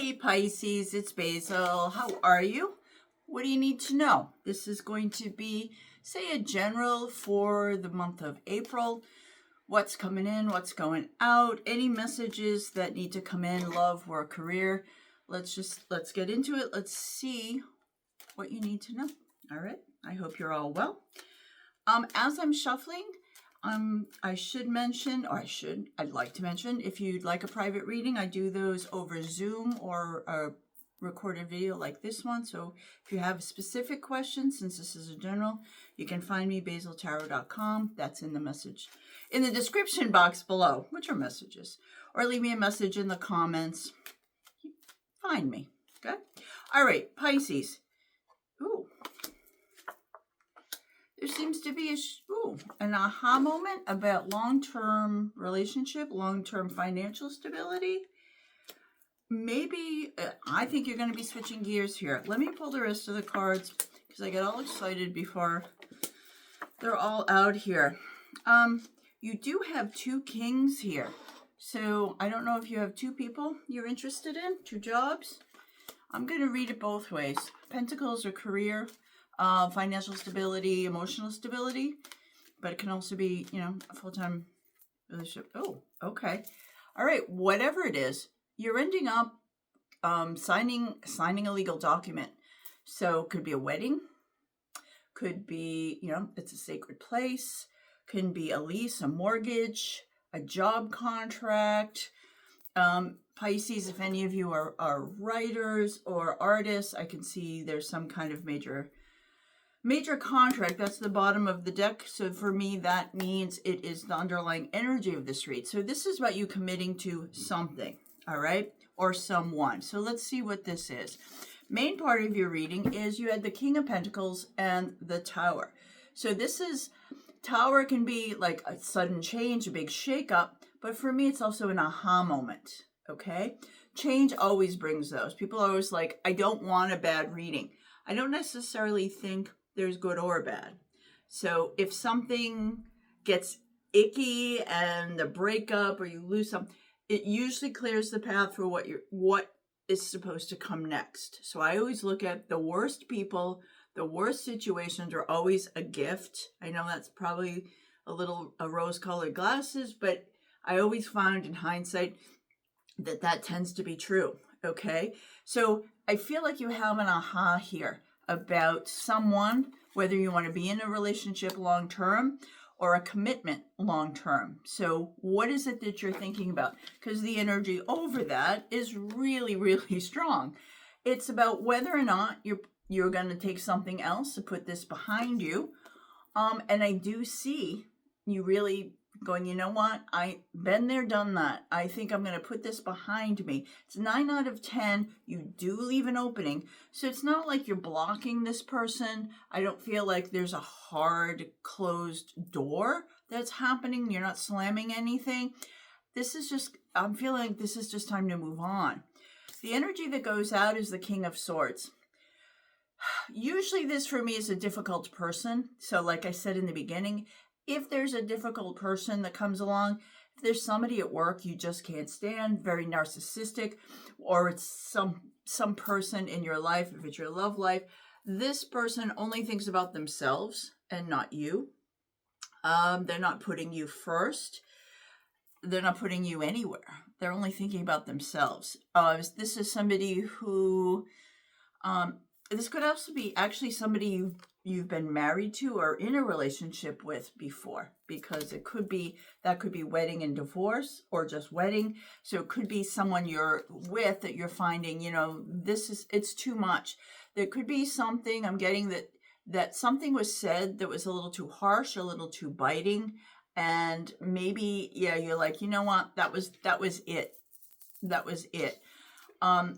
Hey Pisces, it's Basil. How are you? What do you need to know? This is going to be, say, a general for the month of April. What's coming in, what's going out, any messages that need to come in, love, work, career. Let's get into it. Let's see what you need to know. All right. I hope you're all well. As I'm shuffling, I'd like to mention, if you'd like a private reading, I do those over Zoom or a recorded video like this one. So if you have specific questions, since this is a general, you can find me, basiltarot.com. That's in the description box below, which are messages, or leave me a message in the comments. Find me, okay? All right, Pisces. Ooh. There seems to be an aha moment about long-term relationship, long-term financial stability. Maybe, I think you're going to be switching gears here. Let me pull the rest of the cards because I get all excited before they're all out here. You do have two kings here. So I don't know if you have two people you're interested in, two jobs. I'm going to read it both ways. Pentacles are career, financial stability, emotional stability, but it can also be, a full-time relationship. Oh, okay. All right. Whatever it is, you're ending up signing a legal document. So it could be a wedding, could be, it's a sacred place, can be a lease, a mortgage, a job contract. Pisces, if any of you are writers or artists, I can see there's some kind of major contract. That's the bottom of the deck. So for me, that means it is the underlying energy of this read. So this is about you committing to something, all right, or someone. So let's see what this is. Main part of your reading is you had the King of Pentacles and the Tower. So this is, Tower can be like a sudden change, a big shakeup, but for me, it's also an aha moment, okay? Change always brings those. People are always like, I don't want a bad reading. I don't necessarily think there's good or bad. So if something gets icky and a breakup or you lose something, it usually clears the path for what is supposed to come next. So I always look at the worst people, the worst situations are always a gift. I know that's probably a rose-colored glasses, but I always found in hindsight that tends to be true, okay? So I feel like you have an aha here about someone, whether you want to be in a relationship long-term or a commitment long-term. So what is it that you're thinking about? Because the energy over that is really, really strong. It's about whether or not you're going to take something else to put this behind you. And I do see you really going, you know what? I've been there, done that. I think I'm going to put this behind me. It's 9 out of 10. You do leave an opening. So it's not like you're blocking this person. I don't feel like there's a hard closed door that's happening. You're not slamming anything. I'm feeling like this is just time to move on. The energy that goes out is the King of Swords. Usually this for me is a difficult person. So like I said in the beginning, if there's a difficult person that comes along, if there's somebody at work you just can't stand, very narcissistic, or it's some person in your life, if it's your love life, this person only thinks about themselves and not you. They're not putting you first. They're not putting you anywhere. They're only thinking about themselves. This is somebody who, this could also be actually somebody you've been married to or in a relationship with before, because that could be wedding and divorce or just wedding. So it could be someone you're with that you're finding, it's too much. There could be something, I'm getting that something was said that was a little too harsh, a little too biting. And maybe, you're like, you know what, that was it. That was it.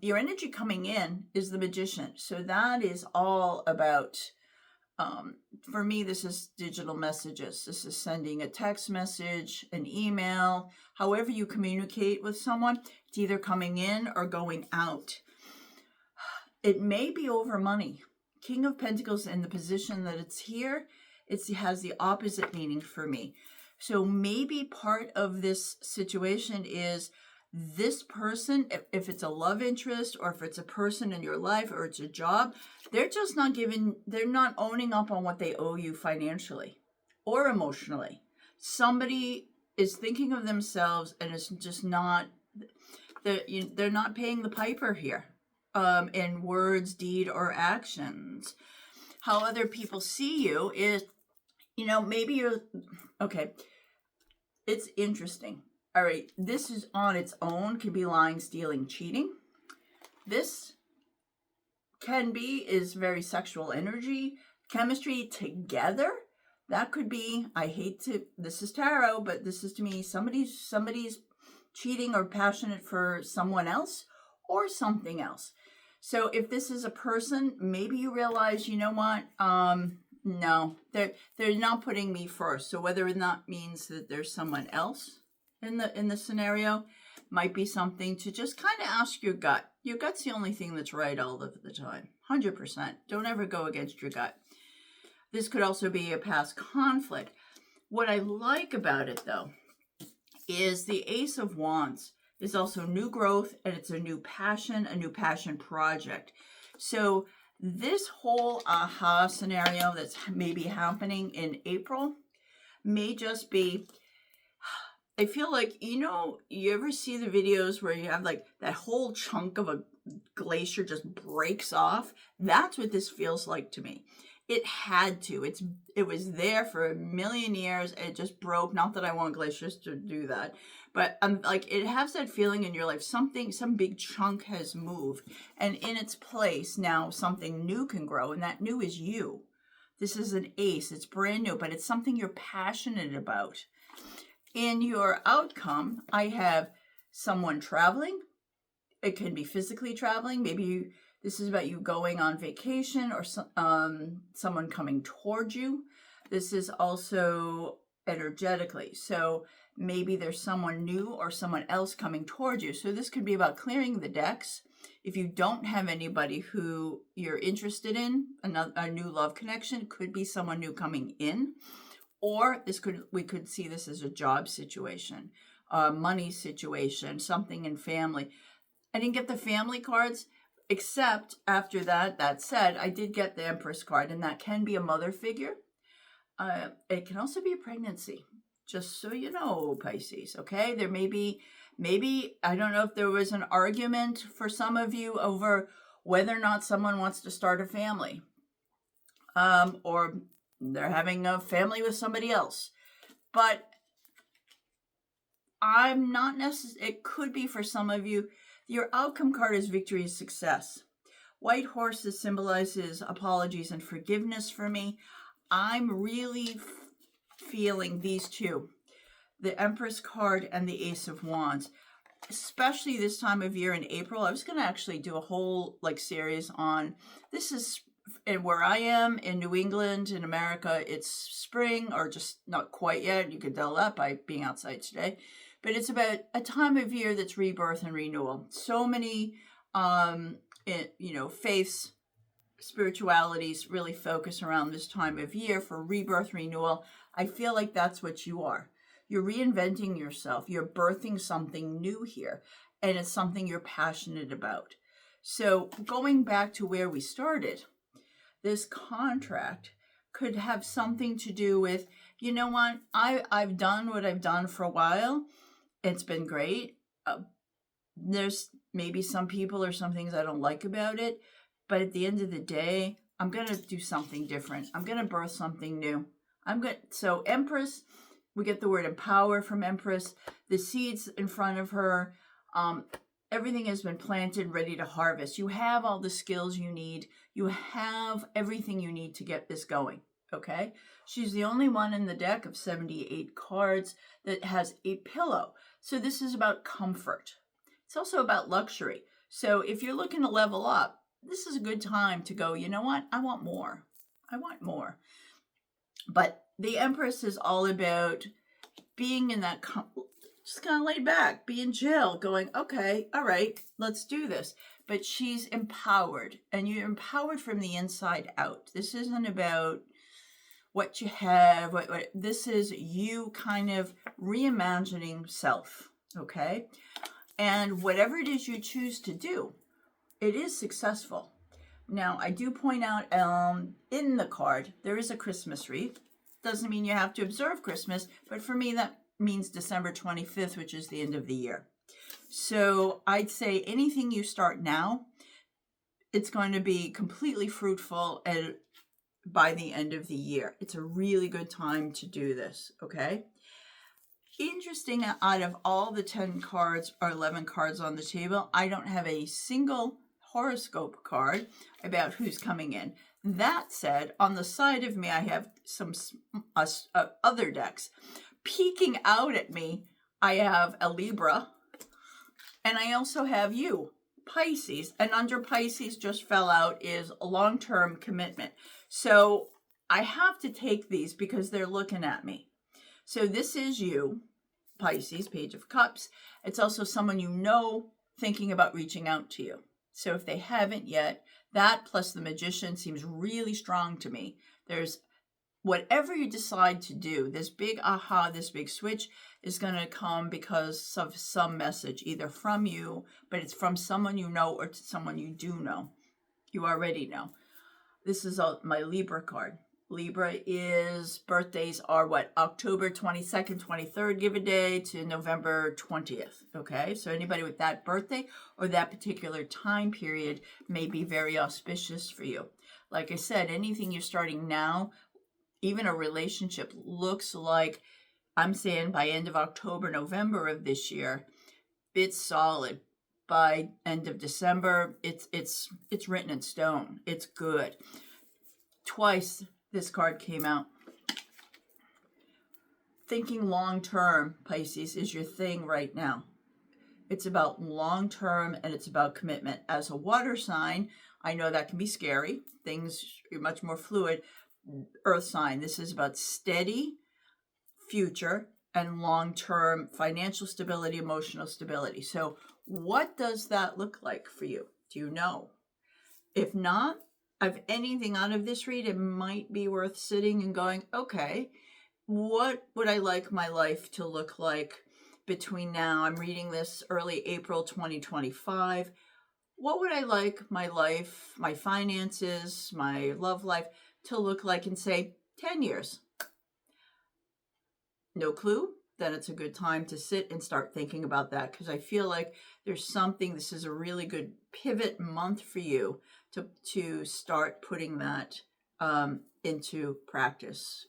Your energy coming in is the Magician. So that is all about, for me, this is digital messages. This is sending a text message, an email, however you communicate with someone. It's either coming in or going out. It may be over money. King of Pentacles in the position that it's here, it has the opposite meaning for me. So maybe part of this situation is this person, if it's a love interest or if it's a person in your life or it's a job, they're just not they're not owning up on what they owe you financially or emotionally. Somebody is thinking of themselves and it's just not, they're not paying the piper here, in words, deed, or actions. How other people see you is, maybe you're, okay, it's interesting. All right, this is on its own, can be lying, stealing, cheating. This is very sexual energy, chemistry together. That could be, this is tarot, but this is to me, somebody's cheating or passionate for someone else or something else. So if this is a person, maybe you realize, you know what, no, they're not putting me first. So whether or not means that there's someone else in the scenario, might be something to just kind of ask your gut. Your gut's the only thing that's right all of the time. 100%. Don't ever go against your gut. This could also be a past conflict. What I like about it, though, is the Ace of Wands is also new growth, and it's a new passion project. So this whole aha scenario that's maybe happening in April may just be, I feel like, you ever see the videos where you have like that whole chunk of a glacier just breaks off? That's what this feels like to me. It had to. It was there for a million years and it just broke. Not that I want glaciers to do that, but like, it has that feeling in your life, some big chunk has moved, and in its place now something new can grow, and that new is you. This is an ace. It's brand new, but it's something you're passionate about. In your outcome, I have someone traveling. It can be physically traveling. Maybe this is about you going on vacation, or someone coming towards you. This is also energetically. So maybe there's someone new or someone else coming towards you. So this could be about clearing the decks. If you don't have anybody who you're interested in, a new love connection, could be someone new coming in. Or we could see this as a job situation, a money situation, something in family. I didn't get the family cards, except after that. That said, I did get the Empress card, and that can be a mother figure. It can also be a pregnancy, just so you know, Pisces, okay? There may be, maybe, I don't know if there was an argument for some of you over whether or not someone wants to start a family, or they're having a family with somebody else. But I'm not necessarily, it could be for some of you. Your outcome card is victory, success. White horses symbolizes apologies and forgiveness for me. I'm really feeling these two, the Empress card and the Ace of Wands, especially this time of year in April. I was going to actually do a whole series on, this is, and where I am in New England, in America, it's spring, or just not quite yet. You can tell that by being outside today. But it's about a time of year that's rebirth and renewal. So many, faiths, spiritualities really focus around this time of year for rebirth, renewal. I feel like that's what you are. You're reinventing yourself. You're birthing something new here, and it's something you're passionate about. So going back to where we started, this contract could have something to do with, you know what, I've done what I've done for a while. It's been great. There's maybe some people or some things I don't like about it, but at the end of the day, I'm going to do something different. I'm going to birth something new. So Empress, we get the word empower from Empress. The seeds in front of her, everything has been planted, ready to harvest. You have all the skills you need. You have everything you need to get this going, okay? She's the only one in the deck of 78 cards that has a pillow. So this is about comfort. It's also about luxury. So if you're looking to level up, this is a good time to go, you know what? I want more. I want more. But the Empress is all about being in that, just kind of laid back, being chill, going, okay, all right, let's do this. But she's empowered, and you're empowered from the inside out. This isn't about what you have. This is you kind of reimagining self, okay? And whatever it is you choose to do, it is successful. Now, I do point out in the card, there is a Christmas wreath. Doesn't mean you have to observe Christmas, but for me, that means December 25th, which is the end of the year. So I'd say anything you start now, it's going to be completely fruitful by the end of the year. It's a really good time to do this, okay? Interesting, out of all the 10 cards or 11 cards on the table, I don't have a single horoscope card about who's coming in. That said, on the side of me, I have some other decks. Peeking out at me, I have a Libra, and I also have you, Pisces. And under Pisces just fell out is a long-term commitment. So I have to take these because they're looking at me. So this is you, Pisces, Page of Cups. It's also someone you know thinking about reaching out to you. So if they haven't yet, that plus the Magician seems really strong to me. There's whatever you decide to do, this big aha, this big switch is going to come because of some message, either from you, but it's from someone you know or to someone you do know. You already know. This is my Libra card. Libra is, birthdays are what? October 22nd, 23rd, give a day, to November 20th, okay? So anybody with that birthday or that particular time period may be very auspicious for you. Like I said, anything you're starting now, even a relationship, looks like, I'm saying by end of October, November of this year, it's solid. By end of December, it's written in stone. It's good. Twice this card came out. Thinking long term, Pisces, is your thing right now. It's about long term and it's about commitment. As a water sign, I know that can be scary. Things are much more fluid. Earth sign, this is about steady future and long term financial stability, emotional stability. So, what does that look like for you? Do you know? If not, of anything out of this read, it might be worth sitting and going, okay, what would I like my life to look like between now? I'm reading this early April 2025. What would I like my life, my finances, my love life to look like in, say, 10 years? No clue? Then it's a good time to sit and start thinking about that, because I feel like there's something, this is a really good pivot month for you to start putting that into practice.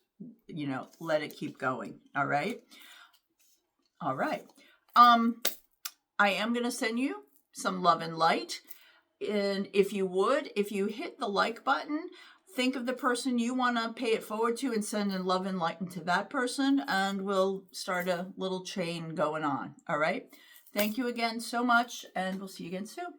You know, let it keep going. All right. All right. I am going to send you some love and light. And if you hit the like button, think of the person you want to pay it forward to and send in love and light to that person, and we'll start a little chain going on. All right. Thank you again so much, and we'll see you again soon.